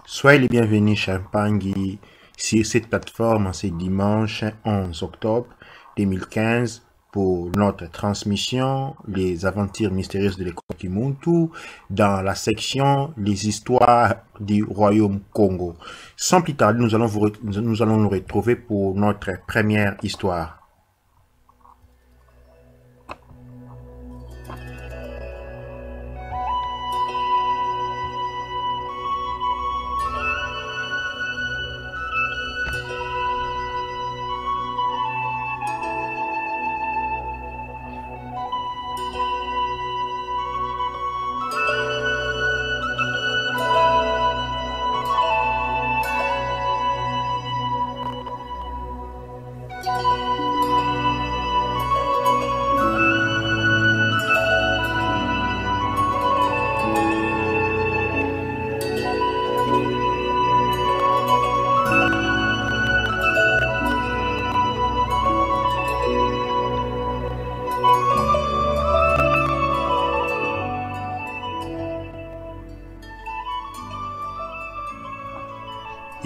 Soyez les bienvenus, Champangui, sur cette plateforme en ce dimanche 11 octobre 2015 pour notre transmission Les aventures mystérieuses de l'école Kimuntu dans la section Les histoires du royaume Congo. Sans plus tarder, nous allons nous retrouver pour notre première histoire.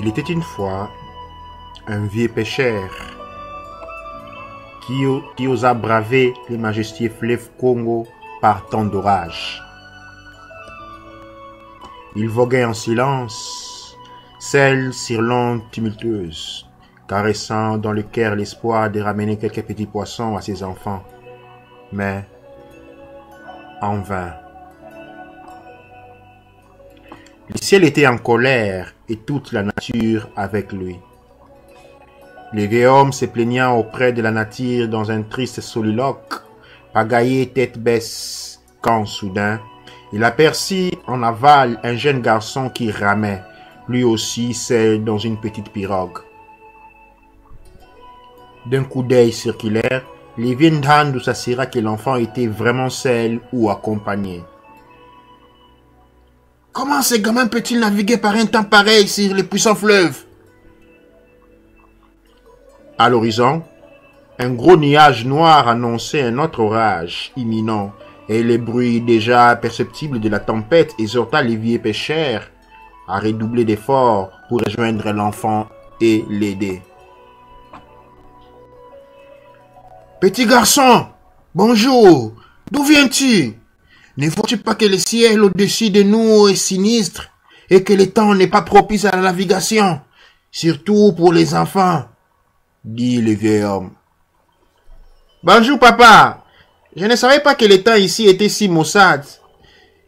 Il était une fois un vieux pêcheur qui osa braver les majestueux fleuves Congo par temps d'orage. Il voguait en silence, seul sur l'onde tumultueuse, caressant dans le cœur l'espoir de ramener quelques petits poissons à ses enfants. Mais en vain. Le ciel était en colère et toute la nature avec lui. Le vieil homme se plaignant auprès de la nature dans un triste soliloque, pagaillait tête baisse, quand soudain, il aperçut en aval un jeune garçon qui ramait, lui aussi seul dans une petite pirogue. D'un coup d'œil circulaire, le vieux Ndandu s'assura que l'enfant était vraiment seul ou accompagné. Comment ce gamin peut-il naviguer par un temps pareil sur les puissants fleuves? À l'horizon, un gros nuage noir annonçait un autre orage imminent, et le bruit déjà perceptible de la tempête exhorta les vieux pêcheurs à redoubler d'efforts pour rejoindre l'enfant et l'aider. Petit garçon, bonjour, d'où viens-tu? Ne vois-tu pas que le ciel au-dessus de nous est sinistre et que le temps n'est pas propice à la navigation, surtout pour les enfants, dit le vieil homme. Bonjour papa, je ne savais pas que le temps ici était si maussade.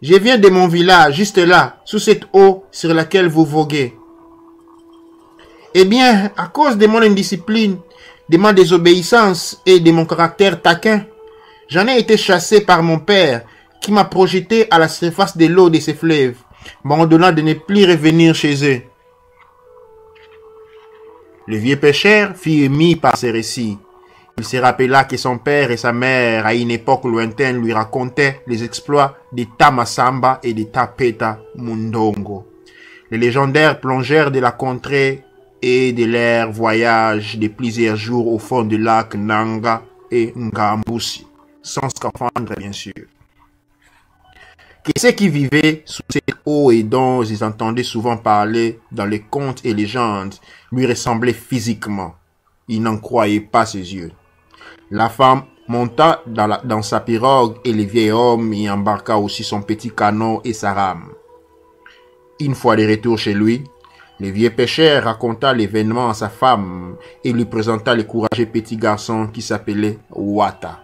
Je viens de mon village, juste là, sous cette eau sur laquelle vous voguez. Eh bien, à cause de mon indiscipline, de ma désobéissance et de mon caractère taquin, j'en ai été chassé par mon père, qui m'a projeté à la surface de l'eau de ces fleuves, m'ordonnant de ne plus revenir chez eux. Le vieux pêcheur fut ému par ces récits. Il se rappela que son père et sa mère, à une époque lointaine, lui racontaient les exploits de Tamasamba et de Tapeta Mundongo, les légendaires plongeurs de la contrée et de leur voyage de plusieurs jours au fond du lac Nanga et Ngambusi, sans scaphandre bien sûr. Que ceux qui vivaient sous cette eau et dont ils entendaient souvent parler dans les contes et légendes lui ressemblaient physiquement. Il n'en croyait pas ses yeux. La femme monta dans sa pirogue et le vieil homme y embarqua aussi son petit canot et sa rame. Une fois de retour chez lui, le vieux pêcheur raconta l'événement à sa femme et lui présenta le courageux petit garçon qui s'appelait Wata.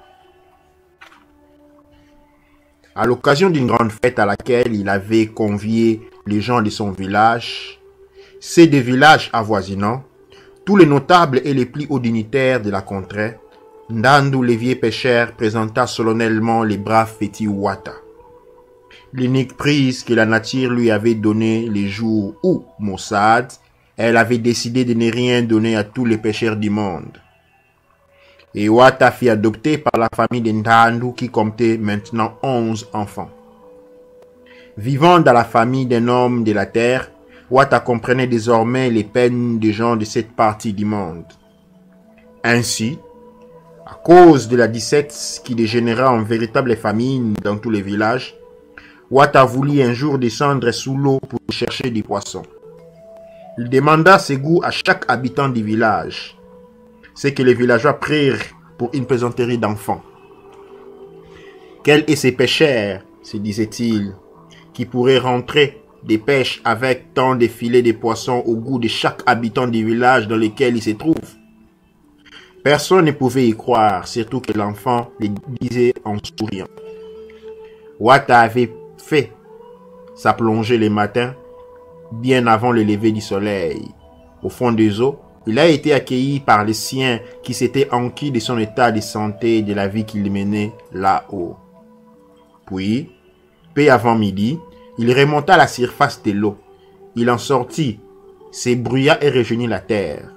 À l'occasion d'une grande fête à laquelle il avait convié les gens de son village, ceux des villages avoisinants, tous les notables et les plus hauts dignitaires de la contrée, Ndandu le vieux pêcheur présenta solennellement les braves petits Wata. L'unique prise que la nature lui avait donnée les jours où, maussade, elle avait décidé de ne rien donner à tous les pêcheurs du monde. Et Wata fut adopté par la famille de Ndandu qui comptait maintenant 11 enfants. Vivant dans la famille d'un homme de la terre, Wata comprenait désormais les peines des gens de cette partie du monde. Ainsi, à cause de la disette qui dégénéra en véritable famine dans tous les villages, Wata voulut un jour descendre sous l'eau pour chercher des poissons. Il demanda ses goûts à chaque habitant du village. C'est que les villageois prirent pour une plaisanterie d'enfants. Quel est ce pêcheur, se disait-il, qui pourrait rentrer des pêches avec tant de filets de poissons au goût de chaque habitant du village dans lequel il se trouve? Personne ne pouvait y croire, surtout que l'enfant le disait en souriant. Wata avait fait sa plongée le matin, bien avant le lever du soleil. Au fond des eaux, il a été accueilli par les siens qui s'étaient enquis de son état de santé et de la vie qu'il menait là-haut. Puis, peu avant midi, il remonta à la surface de l'eau. Il en sortit, s'ébrouilla et rejoignit la terre.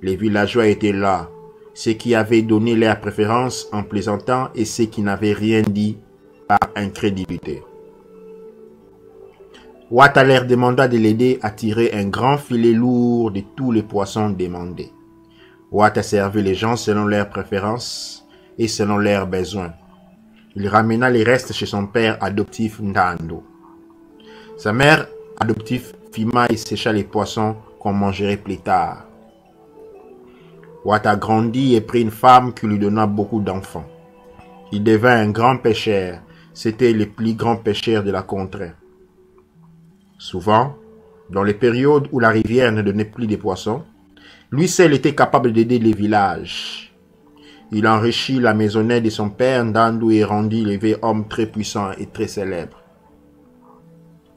Les villageois étaient là, ceux qui avaient donné leur préférence en plaisantant et ceux qui n'avaient rien dit par incrédulité. Wata leur demanda de l'aider à tirer un grand filet lourd de tous les poissons demandés. Wata servit les gens selon leurs préférences et selon leurs besoins. Il ramena les restes chez son père adoptif Ndando. Sa mère adoptive filma et sécha les poissons qu'on mangerait plus tard. Wata grandit et prit une femme qui lui donna beaucoup d'enfants. Il devint un grand pêcheur. C'était le plus grand pêcheur de la contrée. Souvent, dans les périodes où la rivière ne donnait plus de poissons, lui seul était capable d'aider les villages. Il enrichit la maisonnette de son père Ndando et rendit le vieux homme très puissant et très célèbre.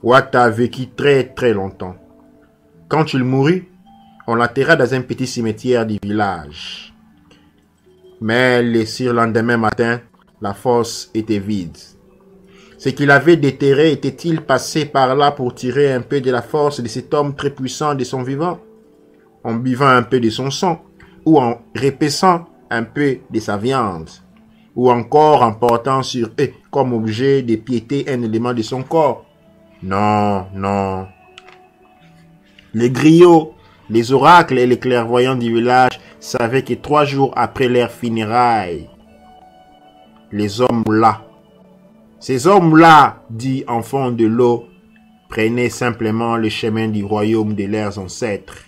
Wata vécut très longtemps. Quand il mourut, on l'enterra dans un petit cimetière du village. Mais le surlendemain matin, la fosse était vide. Ce qu'il avait déterré était-il passé par là pour tirer un peu de la force de cet homme très puissant de son vivant, en buvant un peu de son sang, ou en répaissant un peu de sa viande, ou encore en portant sur eux comme objet de piété un élément de son corps? Non. Les griots, les oracles et les clairvoyants du village savaient que 3 jours après leur funérailles, ces hommes-là, dits enfants de l'eau, prenaient simplement le chemin du royaume de leurs ancêtres.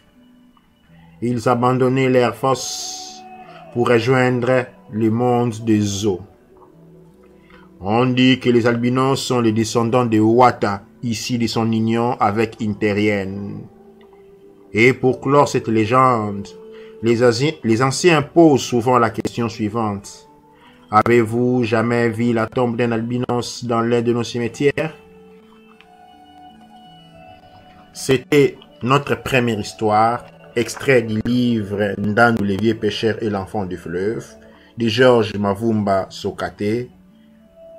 Ils abandonnaient leurs fosses pour rejoindre le monde des eaux. On dit que les albinos sont les descendants de Wata, issus de son union avec une terrienne. Et pour clore cette légende, les anciens posent souvent la question suivante. Avez-vous jamais vu la tombe d'un albinos dans l'un de nos cimetières? C'était notre première histoire, extrait du livre Ndando le vieux pêcheur et l'enfant du fleuve, de Georges Mavumba Sokate,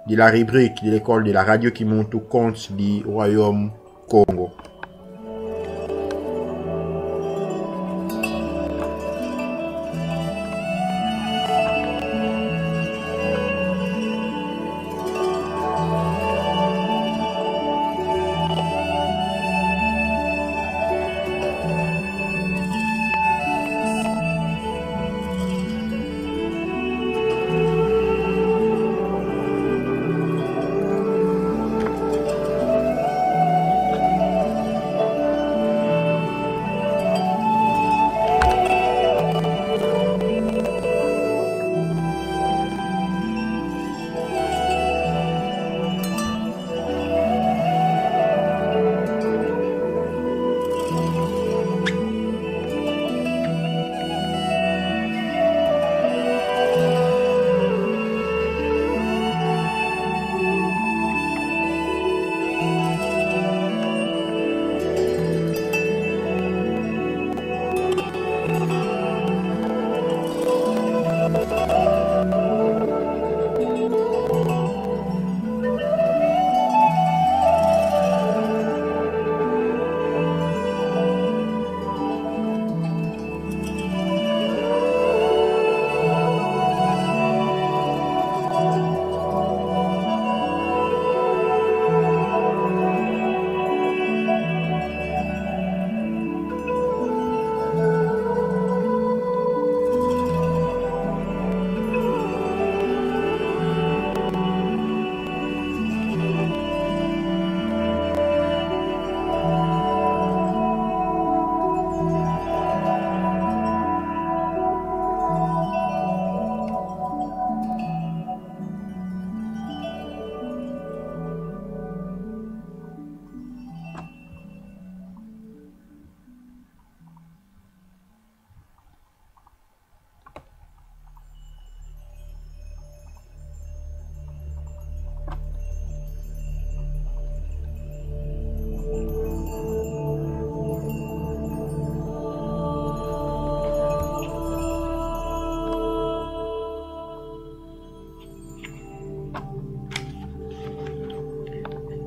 de la rubrique de l'école de la radio qui monte au compte du royaume Congo.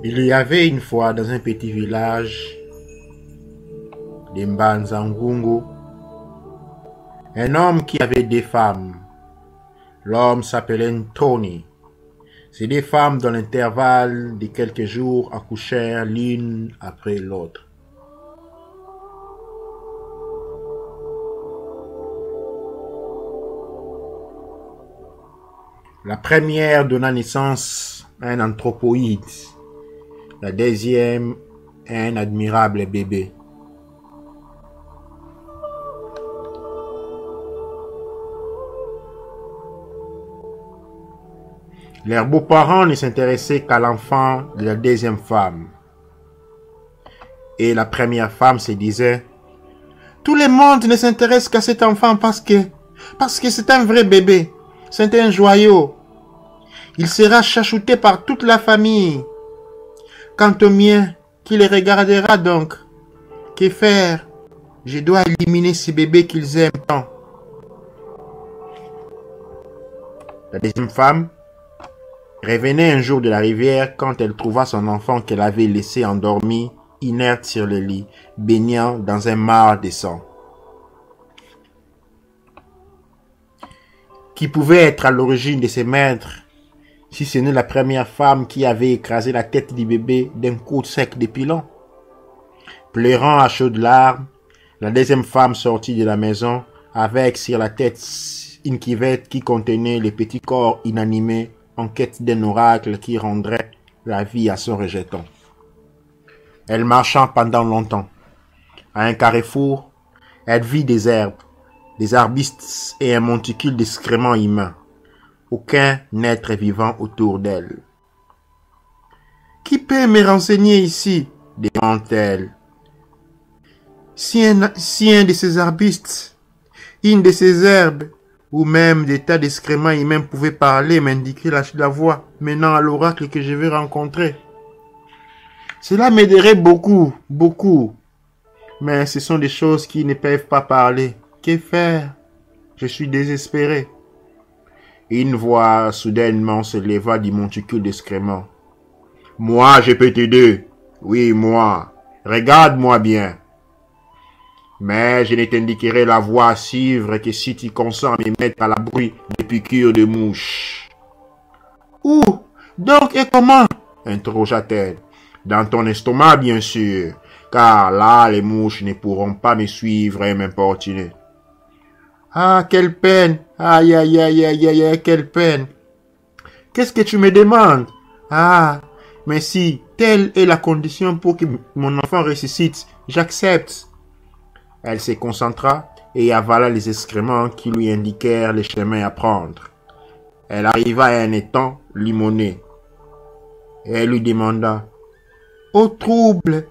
Il y avait une fois dans un petit village de Mbanzangungu un homme qui avait des femmes. L'homme s'appelait Tony. Ces deux femmes, dans l'intervalle de quelques jours, accouchèrent l'une après l'autre. La première donna naissance à un anthropoïde, la deuxième à un admirable bébé. Leurs beaux-parents ne s'intéressaient qu'à l'enfant de la deuxième femme. Et la première femme se disait: tout le monde ne s'intéresse qu'à cet enfant parce que c'est un vrai bébé, c'est un joyau. Il sera chachouté par toute la famille. Quant au mien, qui les regardera donc? Que faire? Je dois éliminer ces bébés qu'ils aiment tant. La deuxième femme revenait un jour de la rivière quand elle trouva son enfant qu'elle avait laissé endormi, inerte sur le lit, baignant dans un mar de sang. Qui pouvait être à l'origine de ces maîtres, si ce n'est la première femme qui avait écrasé la tête du bébé d'un coup sec de pilon? Pleurant à chaudes larmes, la deuxième femme sortit de la maison avec sur la tête une cuvette qui contenait les petits corps inanimés en quête d'un oracle qui rendrait la vie à son rejeton. Elle marcha pendant longtemps. À un carrefour, elle vit des herbes, des arbustes et un monticule d'excréments humains. Aucun être vivant autour d'elle. Qui peut me renseigner ici? Demande-t-elle. Si un de ces arbustes, une de ces herbes, ou même des tas d'excréments humains pouvaient parler, m'indiquer la voie menant à l'oracle que je vais rencontrer. Cela m'aiderait beaucoup, beaucoup. Mais ce sont des choses qui ne peuvent pas parler. Que faire? Je suis désespéré. Une voix soudainement se leva du monticule d'excréments. Moi, je peux t'aider. Oui, moi. Regarde-moi bien. Mais je ne t'indiquerai la voie à suivre que si tu consens à me mettre à l'abri des piqûres de mouches. Où? Donc et comment? Interrogea-t-elle. Dans ton estomac, bien sûr, car là, les mouches ne pourront pas me suivre et m'importuner. Ah, quelle peine! Aïe, aïe, aïe, aïe, aïe, aïe, quelle peine! Qu'est-ce que tu me demandes? Ah, mais si telle est la condition pour que mon enfant ressuscite, j'accepte. Elle se concentra et avala les excréments qui lui indiquèrent les chemins à prendre. Elle arriva à un étang limoné. Et elle lui demanda: ô trouble,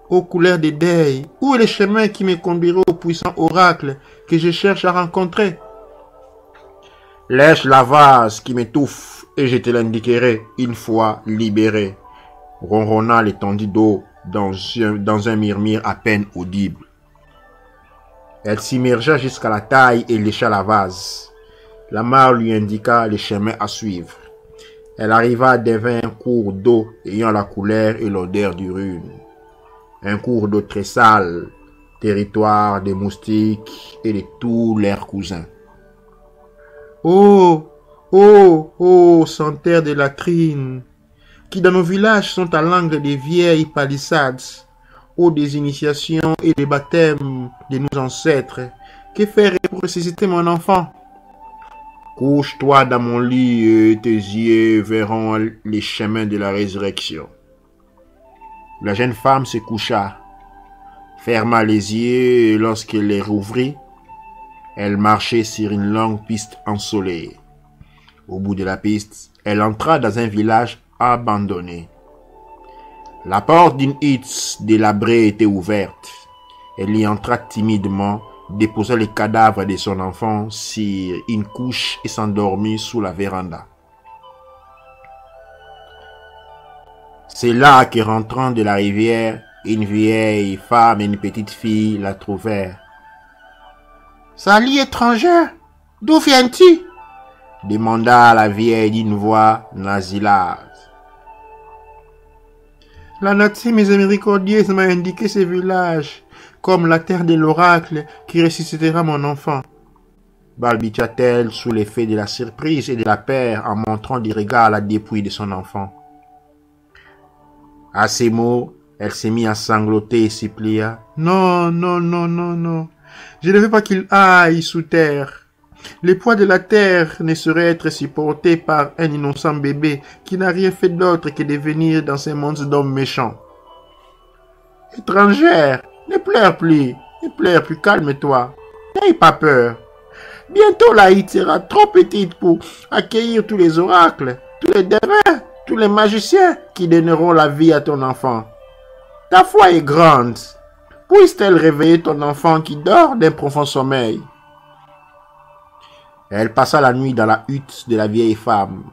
ô couleur de deuil, où est le chemin qui me conduira au puissant oracle que je cherche à rencontrer? Lèche la vase qui m'étouffe et je te l'indiquerai une fois libéré, ronronna l'étendue d'eau dans un murmure à peine audible. Elle s'immergea jusqu'à la taille et lécha la vase. La mare lui indiqua le chemin à suivre. Elle arriva devant un cours d'eau ayant la couleur et l'odeur d'urine. Un cours d'eau très sale, territoire des moustiques et de tous leurs cousins. Oh, oh, oh, senteurs de latrines, qui dans nos villages sont à l'angle des vieilles palissades, ô des initiations et des baptêmes de nos ancêtres, que faire pour ressusciter mon enfant? Couche-toi dans mon lit et tes yeux verront les chemins de la résurrection. La jeune femme se coucha, ferma les yeux et lorsqu'elle les rouvrit, elle marchait sur une longue piste ensoleillée. Au bout de la piste, elle entra dans un village abandonné. La porte d'une hutte délabrée était ouverte. Elle y entra timidement, déposa le cadavre de son enfant sur une couche et s'endormit sous la véranda. C'est là que, rentrant de la rivière, une vieille femme et une petite fille la trouvèrent. « Salut étrangère, d'où viens-tu » demanda la vieille d'une voix nasillarde. La nature miséricordieuse m'a indiqué ce village, comme la terre de l'oracle qui ressuscitera mon enfant. Balbutia-t-elle sous l'effet de la surprise et de la peur en montrant du regard la dépouille de son enfant. À ces mots, elle s'est mise à sangloter et supplia. Non, non, non, non, non. Je ne veux pas qu'il aille sous terre. Le poids de la terre ne saurait être supporté par un innocent bébé qui n'a rien fait d'autre que de venir dans ce monde d'hommes méchants. Étrangère, ne pleure plus, calme-toi. N'aie pas peur. Bientôt la Hitte sera trop petite pour accueillir tous les oracles, tous les devins, tous les magiciens qui donneront la vie à ton enfant. Ta foi est grande. Puisse-t-elle réveiller ton enfant qui dort d'un profond sommeil? Elle passa la nuit dans la hutte de la vieille femme.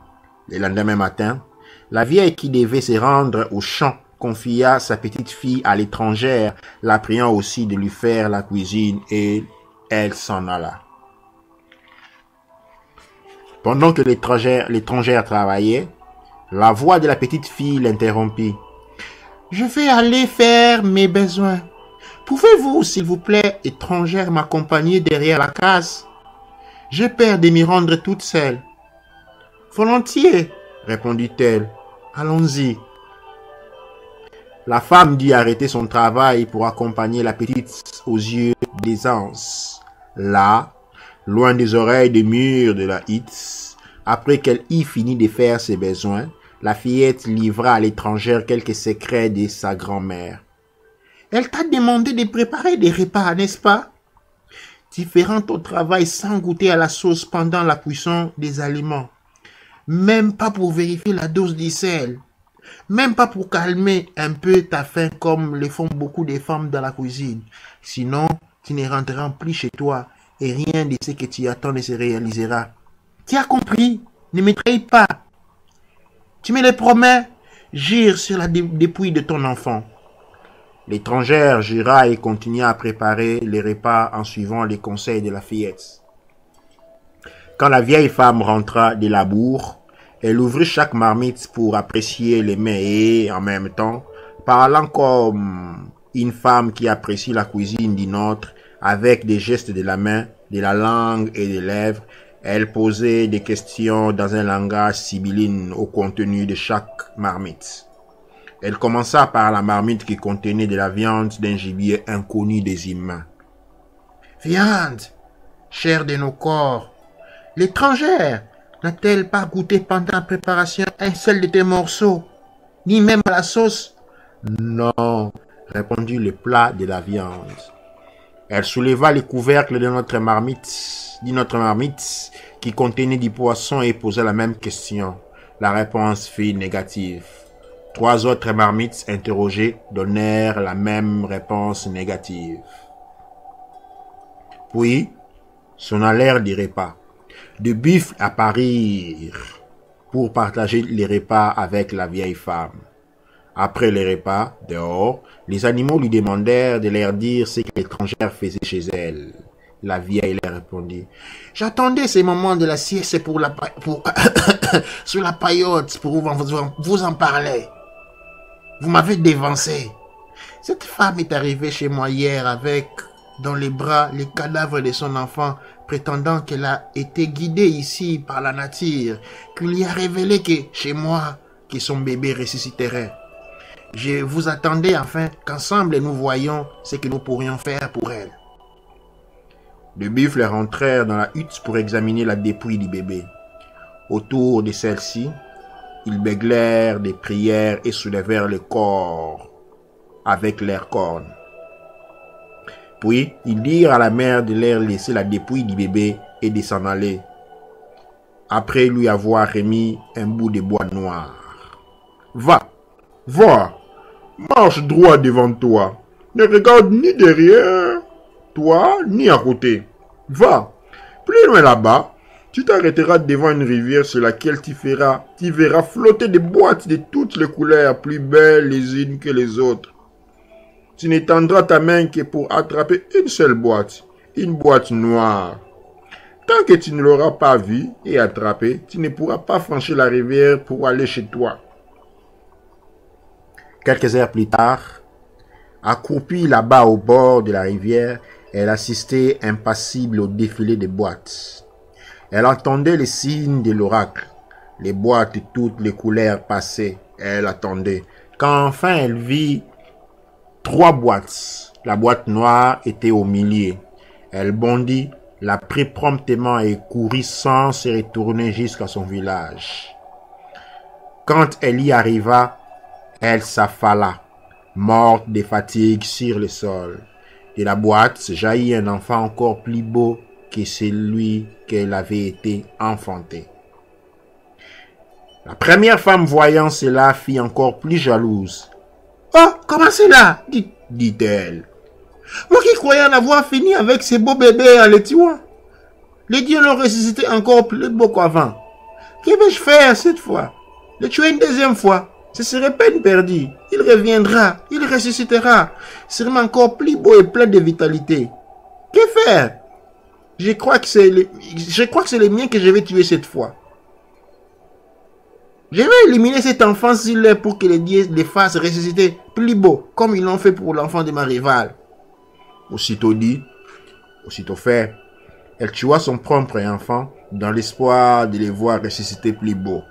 Le lendemain matin, la vieille qui devait se rendre au champ confia sa petite fille à l'étrangère, la priant aussi de lui faire la cuisine, et elle s'en alla. Pendant que l'étrangère travaillait, la voix de la petite fille l'interrompit. « Je vais aller faire mes besoins. Pouvez-vous, s'il vous plaît, étrangère, m'accompagner derrière la case? J'ai peur de m'y rendre toute seule. »« Volontiers, » répondit-elle. « Allons-y. » La femme dut arrêter son travail pour accompagner la petite aux yeux d'aisance. Là, loin des oreilles des murs de la Hitte, après qu'elle eut fini de faire ses besoins, la fillette livra à l'étrangère quelques secrets de sa grand-mère. « Elle t'a demandé de préparer des repas, n'est-ce pas? Tu feras ton travail sans goûter à la sauce pendant la cuisson des aliments. Même pas pour vérifier la dose du sel. Même pas pour calmer un peu ta faim comme le font beaucoup de femmes dans la cuisine. Sinon, tu ne rentreras plus chez toi et rien de ce que tu attends ne se réalisera. Tu as compris? Ne me trahis pas. Tu me le promets? Jure sur la dépouille de ton enfant. » L'étrangère jura et continua à préparer les repas en suivant les conseils de la fillette. Quand la vieille femme rentra des labours, elle ouvrit chaque marmite pour apprécier les mets et, en même temps, parlant comme une femme qui apprécie la cuisine d'une autre, avec des gestes de la main, de la langue et des lèvres, elle posait des questions dans un langage sibylline au contenu de chaque marmite. Elle commença par la marmite qui contenait de la viande d'un gibier inconnu des humains. « Viande, chair de nos corps, l'étrangère n'a-t-elle pas goûté pendant la préparation un seul de tes morceaux, ni même à la sauce? »« Non, » répondit le plat de la viande. Elle souleva le couvercle de notre marmite qui contenait du poisson et posa la même question. La réponse fut négative. 3 autres marmites interrogées donnèrent la même réponse négative. Puis, sonna l'heure du repas. De buffles apparurent pour partager les repas avec la vieille femme. Après les repas, dehors, les animaux lui demandèrent de leur dire ce que l'étrangère faisait chez elle. La vieille leur répondit: « J'attendais ces moments de la sieste sur la paillote pour vous en parler. Vous m'avez dévancé. Cette femme est arrivée chez moi hier avec dans les bras les cadavres de son enfant, prétendant qu'elle a été guidée ici par la nature, qu'il lui a révélé que chez moi, que son bébé ressusciterait. Je vous attendais afin qu'ensemble nous voyions ce que nous pourrions faire pour elle. » Les buffles rentrèrent dans la hutte pour examiner la dépouille du bébé. Autour de celle-ci, ils béglèrent des prières et soulevèrent le corps avec leurs cornes. Puis, ils dirent à la mère de leur laisser la dépouille du bébé et de s'en aller, après lui avoir remis un bout de bois noir. « Va, marche droit devant toi, ne regarde ni derrière toi ni à côté. Va, plus loin là-bas, tu t'arrêteras devant une rivière sur laquelle tu verras flotter des boîtes de toutes les couleurs, plus belles les unes que les autres. Tu n'étendras ta main que pour attraper une seule boîte, une boîte noire. Tant que tu ne l'auras pas vue et attrapée, tu ne pourras pas franchir la rivière pour aller chez toi. Quelques heures plus tard, accroupie là-bas au bord de la rivière, elle assistait impassible au défilé des boîtes. Elle entendait les signes de l'oracle. Les boîtes de toutes les couleurs passaient. Elle attendait. Quand enfin elle vit 3 boîtes. La boîte noire était au milieu. Elle bondit, la prit promptement et courut sans se retourner jusqu'à son village. Quand elle y arriva, elle s'affala, morte de fatigue sur le sol. De la boîte jaillit un enfant encore plus beau que celui qu'elle avait été enfantée. La première femme voyant cela fut encore plus jalouse. « Oh, comment cela ?» dit-elle. « Moi qui croyais en avoir fini avec ces beaux bébés en les tuant. Les dieux l'ont ressuscité encore plus beau qu'avant. Que vais-je faire cette fois? Le tuer une deuxième fois, ce serait peine perdue. Il reviendra, il ressuscitera, sûrement encore plus beau et plein de vitalité. Que faire? Je crois que c'est les miens que je vais tuer cette fois. Je vais éliminer cet enfant s'il est pour que les dieux les fassent ressusciter plus beau, comme ils l'ont fait pour l'enfant de ma rivale. » Aussitôt dit, aussitôt fait, elle tua son propre enfant dans l'espoir de les voir ressusciter plus beau.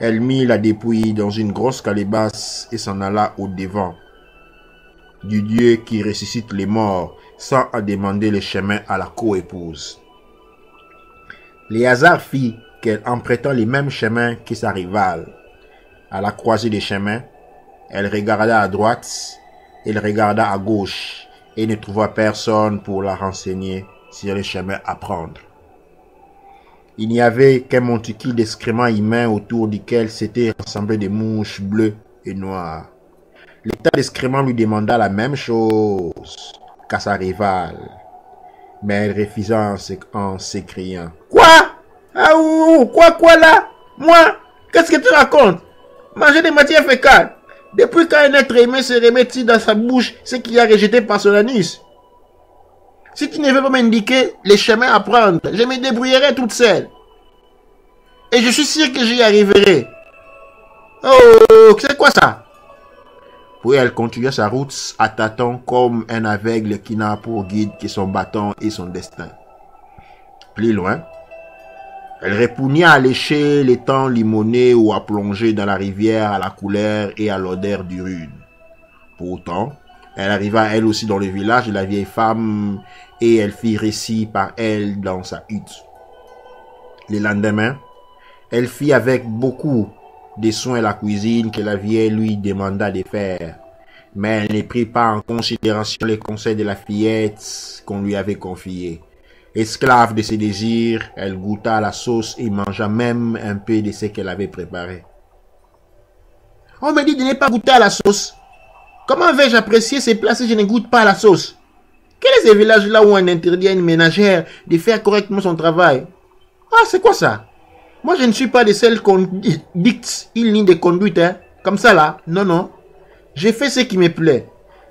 Elle mit la dépouille dans une grosse calebasse et s'en alla au devant du Dieu qui ressuscite les morts sans en demander le chemin à la coépouse. Les hasards fit qu'elle emprunta les mêmes chemins que sa rivale. À la croisée des chemins, elle regarda à droite, elle regarda à gauche et ne trouva personne pour la renseigner sur les chemins à prendre. Il n'y avait qu'un monticule d'excréments humains autour duquel s'étaient rassemblées des mouches bleues et noires. L'état d'excréments lui demanda la même chose qu'à sa rivale, mais elle refusa en s'écriant. « Quoi? Ah ouh, quoi là? Moi? Qu'est-ce que tu racontes? Manger des matières fécales? Depuis quand un être aimé se remet-il dans sa bouche ce qu'il a rejeté par son anus? Si tu ne veux pas m'indiquer les chemins à prendre, je me débrouillerai toute seule. Et je suis sûr que j'y arriverai. Oh, c'est quoi ça? » Puis elle continua sa route à tâtons comme un aveugle qui n'a pour guide que son bâton et son destin. Plus loin, elle répugna à lécher l'étang limonné ou à plonger dans la rivière à la couleur et à l'odeur d'urine. Pourtant, elle arriva elle aussi dans le village de la vieille femme et elle fit récit par elle dans sa hutte. Le lendemain, elle fit avec beaucoup de soin la cuisine que la vieille lui demanda de faire, mais elle ne prit pas en considération les conseils de la fillette qu'on lui avait confiée. Esclave de ses désirs, elle goûta la sauce et mangea même un peu de ce qu'elle avait préparé. On me dit de ne pas goûter à la sauce. Comment vais-je apprécier ces plats si je ne goûte pas à la sauce? Quel est ce village-là où on interdit à une ménagère de faire correctement son travail? Ah, c'est quoi ça? Moi, je ne suis pas de celles qu'on dicte une ligne de conduite, hein? Comme ça, là. Non, non. J'ai fait ce qui me plaît.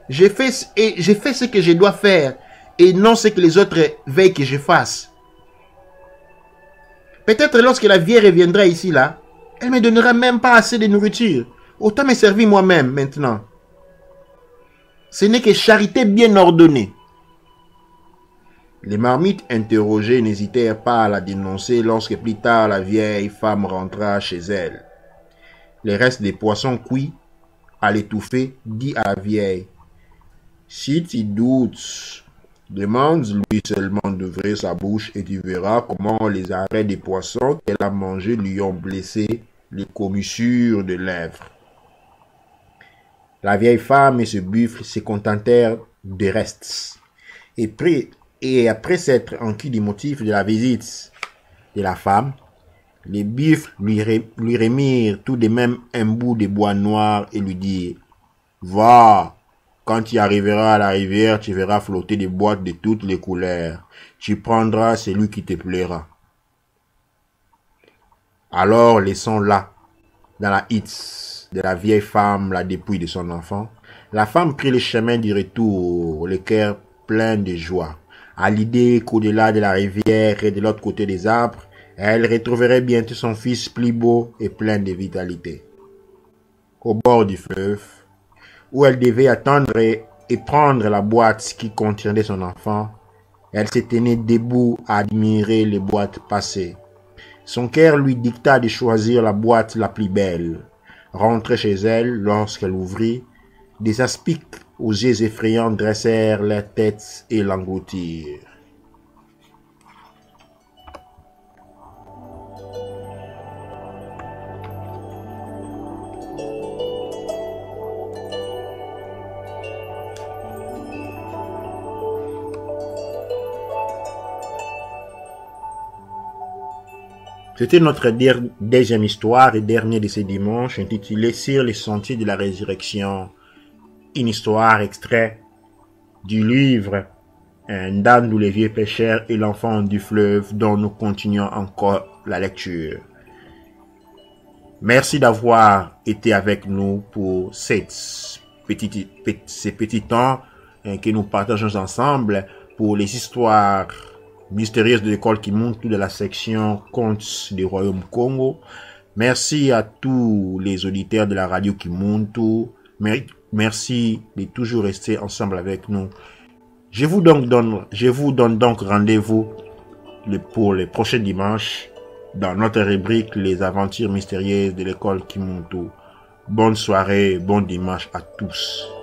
J'ai fait ce que je dois faire et non ce que les autres veillent que je fasse. Peut-être lorsque la vieille reviendra ici, là, elle me donnera même pas assez de nourriture. Autant me servir moi-même, maintenant. Ce n'est que charité bien ordonnée. Les marmites interrogées n'hésitèrent pas à la dénoncer lorsque plus tard la vieille femme rentra chez elle. Les restes des poissons cuits, à l'étouffer, dit à la vieille. Si tu doutes, demande-lui seulement d'ouvrir sa bouche et tu verras comment les arrêts des poissons qu'elle a mangés lui ont blessé les commissures de lèvres. La vieille femme et ce buffle se contentèrent des restes. Et après s'être enquis du motif de la visite de la femme, les buffles lui remirent tout de même un bout de bois noir et lui dirent « Va, quand tu arriveras à la rivière, tu verras flotter des boîtes de toutes les couleurs. Tu prendras celui qui te plaira. » Alors, laissons là, dans la hutte de la vieille femme, la dépouille de son enfant, la femme prit le chemin du retour, le cœur plein de joie, à l'idée qu'au-delà de la rivière et de l'autre côté des arbres, elle retrouverait bientôt son fils plus beau et plein de vitalité. au bord du fleuve, où elle devait attendre et prendre la boîte qui contenait son enfant. Elle se tenait debout à admirer les boîtes passées. Son cœur lui dicta de choisir la boîte la plus belle. Rentrée chez elle, lorsqu'elle ouvrit, des aspics aux yeux effrayants dressèrent leur tête et l'engloutirent. C'était notre deuxième histoire et dernier de ce dimanche, intitulée Sur les sentiers de la résurrection. Une histoire extrait du livre Dan d'où les vieux pêcheurs et l'enfant du fleuve, dont nous continuons encore la lecture. Merci d'avoir été avec nous pour ces petits temps que nous partageons ensemble pour les histoires mystérieuse de l'école Kimuntu de la section Contes du Royaume Congo. Merci à tous les auditeurs de la radio Kimuntu. Merci de toujours rester ensemble avec nous. Je vous donne donc rendez-vous pour les prochains dimanches dans notre rubrique Les aventures mystérieuses de l'école Kimuntu. Bonne soirée, bon dimanche à tous.